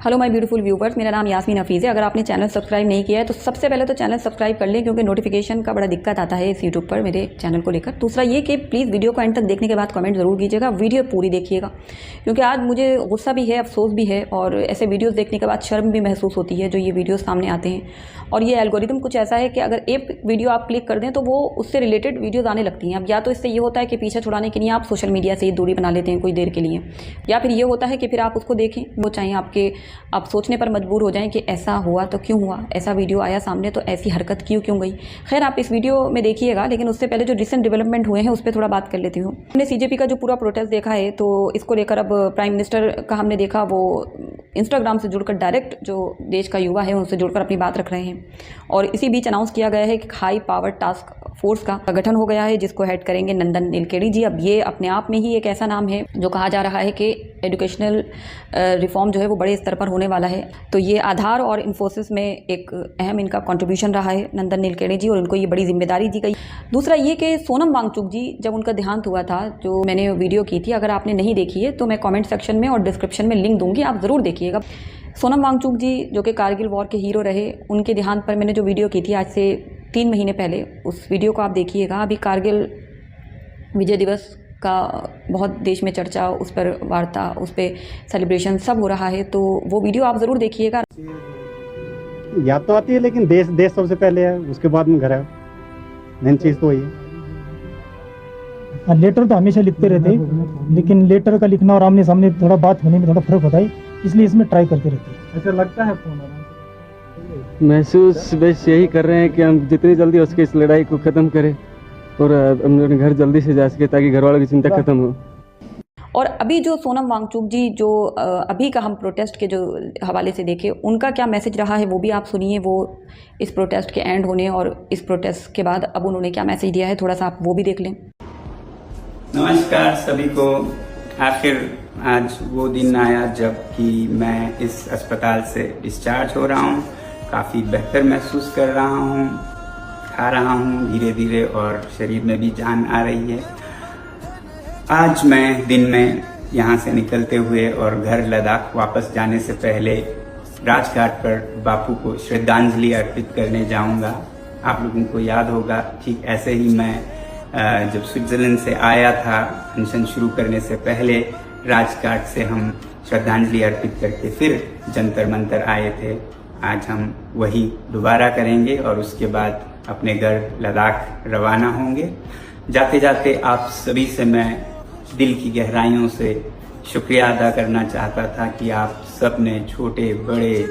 Hello my beautiful viewers, मेरा नाम यास्मीन हफीज़ है। अगर आपने चैनल सब्सक्राइब नहीं किया है तो सबसे पहले तो चैनल सब्सक्राइब कर लें, क्योंकि नोटिफिकेशन का बड़ा दिक्कत आता है इस यूट्यूब पर मेरे चैनल को लेकर। दूसरा ये कि प्लीज़ वीडियो को एंड तक देखने के बाद कमेंट ज़रूर कीजिएगा, वीडियो पूरी देखिएगा, क्योंकि आज मुझे गुस्सा भी है, अफसोस भी है, और ऐसे वीडियोज़ देखने के बाद शर्म भी महसूस होती है जो ये वीडियो सामने आते हैं। और ये एल्गोरिदम कुछ ऐसा है कि अगर एक वीडियो आप क्लिक कर दें तो वो उससे रिलेटेड वीडियोज़ आने लगती हैं। अब या तो इससे ये होता है कि पीछे छुड़ाने के लिए आप सोशल मीडिया से ही दूरी बना लेते हैं कुछ देर के लिए, या फिर ये होता है कि फिर आप उसको देखें, वो चाहे आप सोचने पर मजबूर हो जाएं कि ऐसा हुआ तो क्यों हुआ, ऐसा वीडियो आया सामने तो ऐसी हरकत क्यों गई। खैर, आप इस वीडियो में देखिएगा, लेकिन उससे पहले जो रिसेंट डेवलपमेंट हुए हैं उस पर थोड़ा बात कर लेती हूँ। हमने सीजेपी का जो पूरा प्रोटेस्ट देखा है, तो इसको लेकर अब प्राइम मिनिस्टर का हमने देखा वो इंस्टाग्राम से जुड़कर डायरेक्ट जो देश का युवा है उनसे जुड़कर अपनी बात रख रहे हैं। और इसी बीच अनाउंस किया गया है कि हाई पावर टास्क फोर्स का गठन हो गया है, जिसको हेड करेंगे नंदन नीलकेणी जी। अब ये अपने आप में ही एक ऐसा नाम है जो कहा जा रहा है कि एजुकेशनल रिफॉर्म जो है वो बड़े स्तर पर होने वाला है। तो ये आधार और इन्फोसिस में एक अहम इनका कंट्रीब्यूशन रहा है नंदन नीलकेणी जी, और उनको ये बड़ी जिम्मेदारी दी गई। दूसरा ये कि सोनम वांगचुक जी, जब उनका देहांत हुआ था, जो मैंने वीडियो की थी, अगर आपने नहीं देखी है तो मैं कमेंट सेक्शन में और डिस्क्रिप्शन में लिंक दूंगी, आप ज़रूर देखिएगा। सोनम वांगचुक जी जो कि कारगिल वॉर के हीरो रहे, उनके देहांत पर मैंने जो वीडियो की थी आज से 3 महीने पहले, उस वीडियो को आप देखिएगा। अभी कारगिल विजय दिवस का बहुत देश में चर्चा, उस पर वार्ता, उस पर सेलिब्रेशन सब हो रहा है, तो वो वीडियो आप ज़रूर देखिएगा। याद तो आती है, लेकिन देश सबसे पहले है, उसके बाद में घर है। मेन चीज़ तो वही है। लेटर तो हमेशा लिखते रहते हैं, लेकिन लेटर का लिखना और आमने सामने थोड़ा बात होने में थोड़ा फर्क होता है, इसलिए इसमें ट्राई करते रहते हैं। ऐसा लगता है फोन महसूस बस यही कर रहे हैं कि हम जितनी जल्दी हो सके इस लड़ाई को ख़त्म करें और अपने घर जल्दी से जा सके, ताकि घर वालों की चिंता खत्म हो। और अभी जो सोनम वांगचुक जी जो अभी का हम प्रोटेस्ट के जो हवाले से देखें, उनका क्या मैसेज रहा है वो भी आप सुनिए। वो इस प्रोटेस्ट के एंड होने और इस प्रोटेस्ट के बाद अब उन्होंने क्या मैसेज दिया है, थोड़ा सा आप वो भी देख लें। नमस्कार सभी को। आखिर आज वो दिन आया जब कि मैं इस अस्पताल से डिस्चार्ज हो रहा हूँ। काफ़ी बेहतर महसूस कर रहा हूँ, खा रहा हूँ धीरे धीरे, और शरीर में भी जान आ रही है। आज मैं दिन में यहाँ से निकलते हुए और घर लद्दाख वापस जाने से पहले राजघाट पर बापू को श्रद्धांजलि अर्पित करने जाऊँगा। आप लोगों को याद होगा, ठीक ऐसे ही मैं जब स्विट्जरलैंड से आया था अनशन शुरू करने से पहले, राजघाट से हम श्रद्धांजलि अर्पित करके फिर जंतर मंतर आए थे। आज हम वही दोबारा करेंगे और उसके बाद अपने घर लद्दाख रवाना होंगे। जाते जाते आप सभी से मैं दिल की गहराइयों से शुक्रिया अदा करना चाहता था कि आप सब ने, छोटे बड़े,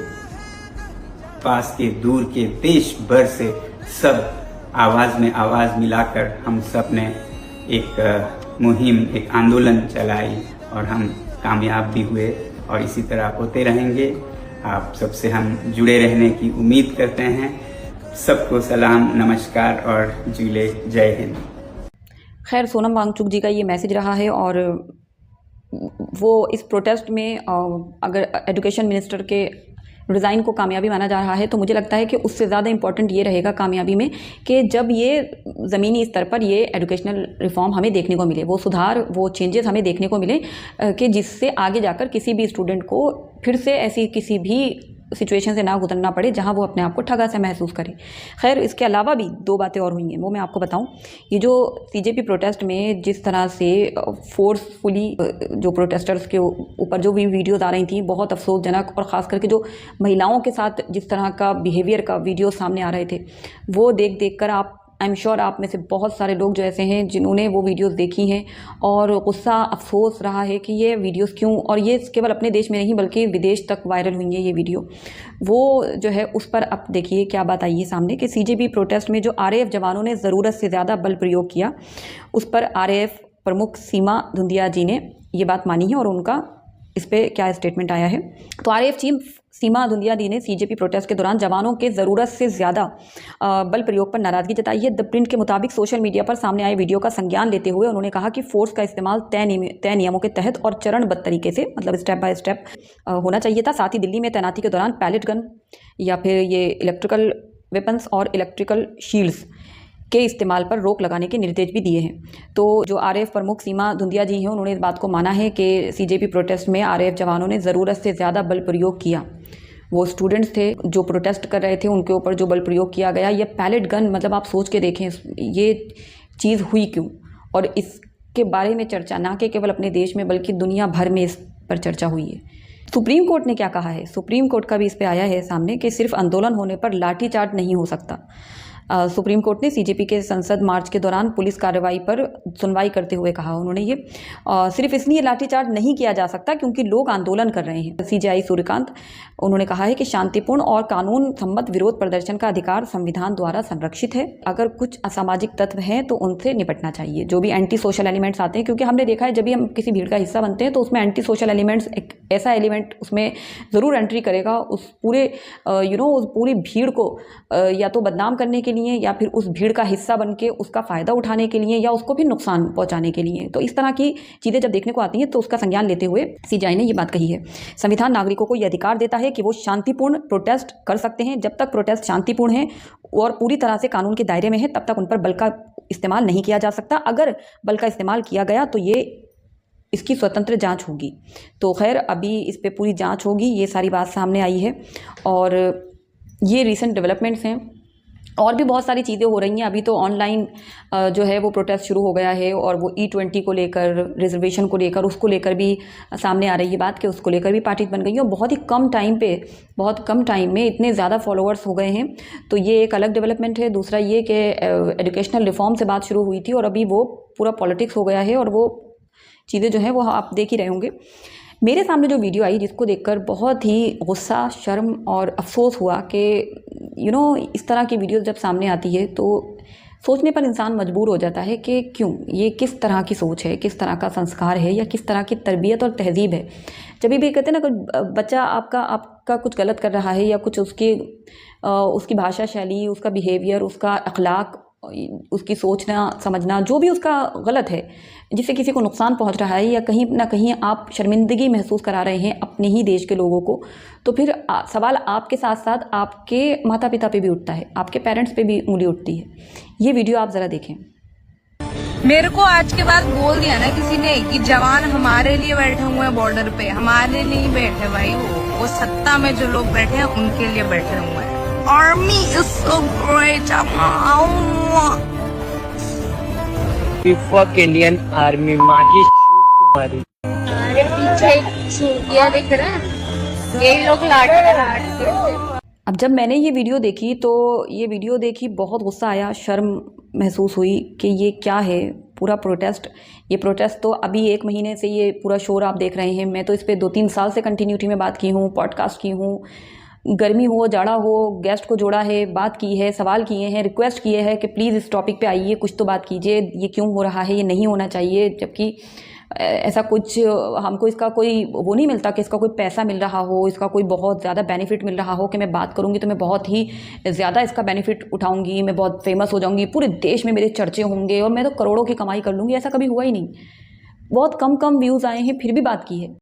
पास के दूर के, देश भर से सब आवाज़ में आवाज़ मिलाकर हम सब ने एक मुहिम, एक आंदोलन चलाई और हम कामयाब भी हुए, और इसी तरह होते रहेंगे। आप सबसे हम जुड़े रहने की उम्मीद करते हैं। सबको सलाम, नमस्कार और जुले, जय हिंद। खैर, सोनम वांगचुक जी का ये मैसेज रहा है, और वो इस प्रोटेस्ट में अगर एजुकेशन मिनिस्टर के रिज़ाइन को कामयाबी माना जा रहा है, तो मुझे लगता है कि उससे ज़्यादा इम्पॉर्टेंट ये रहेगा कामयाबी में कि जब ये ज़मीनी स्तर पर ये एजुकेशनल रिफॉर्म हमें देखने को मिले, वो सुधार, वो चेंजेस हमें देखने को मिले, कि जिससे आगे जाकर किसी भी स्टूडेंट को फिर से ऐसी किसी भी सिचुएशन से ना गुजरना पड़े जहां वो अपने आप को ठगा सा महसूस करे। खैर, इसके अलावा भी 2 बातें और हुई हैं, वो मैं आपको बताऊं। ये जो सीजेपी प्रोटेस्ट में जिस तरह से फोर्सफुली जो प्रोटेस्टर्स के ऊपर जो भी वीडियोज़ आ रही थी, बहुत अफसोसजनक, और ख़ास करके जो महिलाओं के साथ जिस तरह का बिहेवियर का वीडियो सामने आ रहे थे, वो देख कर आप, आई एम श्योर आप में से बहुत सारे लोग जो ऐसे हैं जिन्होंने वो वीडियोस देखी हैं, और गुस्सा, अफसोस रहा है कि ये वीडियोस क्यों, और ये केवल अपने देश में नहीं बल्कि विदेश तक वायरल हुई है ये वीडियो। वो जो है उस पर अब देखिए क्या बात आई है सामने, कि सीजेपी प्रोटेस्ट में जो आरएएफ जवानों ने ज़रूरत से ज़्यादा बल प्रयोग किया, उस पर आरएएफ प्रमुख सीमा धुंधिया जी ने ये बात मानी है, और उनका इस पर क्या स्टेटमेंट आया है। तो आरएएफ चीफ सीमा धुंधिया दी ने सीजेपी प्रोटेस्ट के दौरान जवानों के ज़रूरत से ज़्यादा बल प्रयोग पर नाराज़गी जताई है। द प्रिंट के मुताबिक सोशल मीडिया पर सामने आए वीडियो का संज्ञान लेते हुए उन्होंने कहा कि फोर्स का इस्तेमाल तय नियमों के तहत और चरणबद्ध तरीके से, मतलब स्टेप बाय स्टेप होना चाहिए था। साथ ही दिल्ली में तैनाती के दौरान पैलेट गन या फिर ये इलेक्ट्रिकल वेपन्स और इलेक्ट्रिकल शील्ड्स के इस्तेमाल पर रोक लगाने के निर्देश भी दिए हैं। तो जो आरएएफ प्रमुख सीमा धुंधिया जी हैं, उन्होंने इस बात को माना है कि सीजेपी प्रोटेस्ट में आरएएफ जवानों ने ज़रूरत से ज़्यादा बल प्रयोग किया। वो स्टूडेंट्स थे जो प्रोटेस्ट कर रहे थे, उनके ऊपर जो बल प्रयोग किया गया, ये पैलेट गन, मतलब आप सोच के देखें ये चीज़ हुई क्यों, और इसके बारे में चर्चा ना कि केवल अपने देश में बल्कि दुनिया भर में इस पर चर्चा हुई है। सुप्रीम कोर्ट ने क्या कहा है, सुप्रीम कोर्ट का भी इस पे आया है सामने कि सिर्फ आंदोलन होने पर लाठीचार्ज नहीं हो सकता। सुप्रीम कोर्ट ने सीजेपी के संसद मार्च के दौरान पुलिस कार्रवाई पर सुनवाई करते हुए कहा, उन्होंने ये सिर्फ इसलिए लाठीचार्ज नहीं किया जा सकता क्योंकि लोग आंदोलन कर रहे हैं। सीजेआई सूर्यकांत, उन्होंने कहा है कि शांतिपूर्ण और कानून सम्मत विरोध प्रदर्शन का अधिकार संविधान द्वारा संरक्षित है। अगर कुछ असामाजिक तत्व हैं तो उनसे निपटना चाहिए, जो भी एंटी सोशल एलिमेंट्स आते हैं, क्योंकि हमने देखा है जब भी हम किसी भीड़ का हिस्सा बनते हैं तो उसमें एंटी सोशल एलिमेंट्स, एक ऐसा एलिमेंट उसमें ज़रूर एंट्री करेगा उस पूरे उस पूरी भीड़ को या तो बदनाम करने के लिए या फिर उस भीड़ का हिस्सा बन के उसका फ़ायदा उठाने के लिए या उसको भी नुकसान पहुंचाने के लिए। तो इस तरह की चीज़ें जब देखने को आती हैं तो उसका संज्ञान लेते हुए सीजेआई ने ये बात कही है। संविधान नागरिकों को यह अधिकार देता है कि वो शांतिपूर्ण प्रोटेस्ट कर सकते हैं। जब तक प्रोटेस्ट शांतिपूर्ण है और पूरी तरह से कानून के दायरे में है तब तक उन पर बल का इस्तेमाल नहीं किया जा सकता। अगर बल का इस्तेमाल किया गया तो ये इसकी स्वतंत्र जांच होगी। तो खैर अभी इस पे पूरी जांच होगी, ये सारी बात सामने आई है और ये रीसेंट डेवलपमेंट्स हैं। और भी बहुत सारी चीज़ें हो रही हैं। अभी तो ऑनलाइन जो है वो प्रोटेस्ट शुरू हो गया है और वो E20 को लेकर, रिजर्वेशन को लेकर, उसको लेकर भी सामने आ रही है बात कि उसको लेकर भी पार्टीज बन गई हैं और बहुत ही कम टाइम पे, बहुत कम टाइम में इतने ज़्यादा फॉलोअर्स हो गए हैं। तो ये एक अलग डेवलपमेंट है। दूसरा ये कि एजुकेशनल रिफॉर्म से बात शुरू हुई थी और अभी वो पूरा पॉलिटिक्स हो गया है और वो चीज़ें जो हैं वो आप देख ही रहे होंगे। मेरे सामने जो वीडियो आई जिसको देखकर बहुत ही गुस्सा, शर्म और अफसोस हुआ कि इस तरह की वीडियोस जब सामने आती है तो सोचने पर इंसान मजबूर हो जाता है कि क्यों, ये किस तरह की सोच है, किस तरह का संस्कार है या किस तरह की तरबियत और तहजीब है। जब भी कहते हैं ना कोई बच्चा आपका कुछ गलत कर रहा है या कुछ उसकी भाषा शैली, उसका बिहेवियर, उसका अखलाक, उसकी सोचना समझना जो भी उसका गलत है, जिससे किसी को नुकसान पहुंच रहा है या कहीं ना कहीं आप शर्मिंदगी महसूस करा रहे हैं अपने ही देश के लोगों को, तो फिर सवाल आपके साथ साथ आपके माता पिता पे भी उठता है, आपके पेरेंट्स पे भी उंगली उठती है। ये वीडियो आप ज़रा देखें। मेरे को आज के बाद बोल दिया ना किसी ने कि जवान हमारे लिए बैठे हुए हैं बॉर्डर पे, हमारे लिए नहीं बैठे भाई, वो सत्ता में जो लोग बैठे हैं उनके लिए बैठे हुए हैं। Army is so great. Indian army Mahi तुम्हारी पीछे चूतिया दिख रहा है, यही लोग लाट। अब जब मैंने ये वीडियो देखी तो ये वीडियो देखी बहुत गुस्सा आया, शर्म महसूस हुई कि ये क्या है पूरा प्रोटेस्ट। ये प्रोटेस्ट तो अभी 1 महीने से ये पूरा शोर आप देख रहे हैं। मैं तो इस पर 2-3 साल से कंटिन्यूटी में बात की हूँ, पॉडकास्ट की हूँ, गर्मी हो जाड़ा हो, गेस्ट को जोड़ा है, बात की है, सवाल किए हैं, रिक्वेस्ट किए हैं कि प्लीज़ इस टॉपिक पे आइए, कुछ तो बात कीजिए, ये क्यों हो रहा है, ये नहीं होना चाहिए। जबकि ऐसा कुछ हमको इसका कोई वो नहीं मिलता कि इसका कोई पैसा मिल रहा हो, इसका कोई बहुत ज़्यादा बेनिफिट मिल रहा हो कि मैं बात करूँगी तो मैं बहुत ही ज़्यादा इसका बेनिफिट उठाऊँगी, मैं बहुत फेमस हो जाऊँगी, पूरे देश में मेरे चर्चे होंगे और मैं तो करोड़ों की कमाई कर लूँगी। ऐसा कभी हुआ ही नहीं। बहुत कम व्यूज़ आए हैं फिर भी बात की है।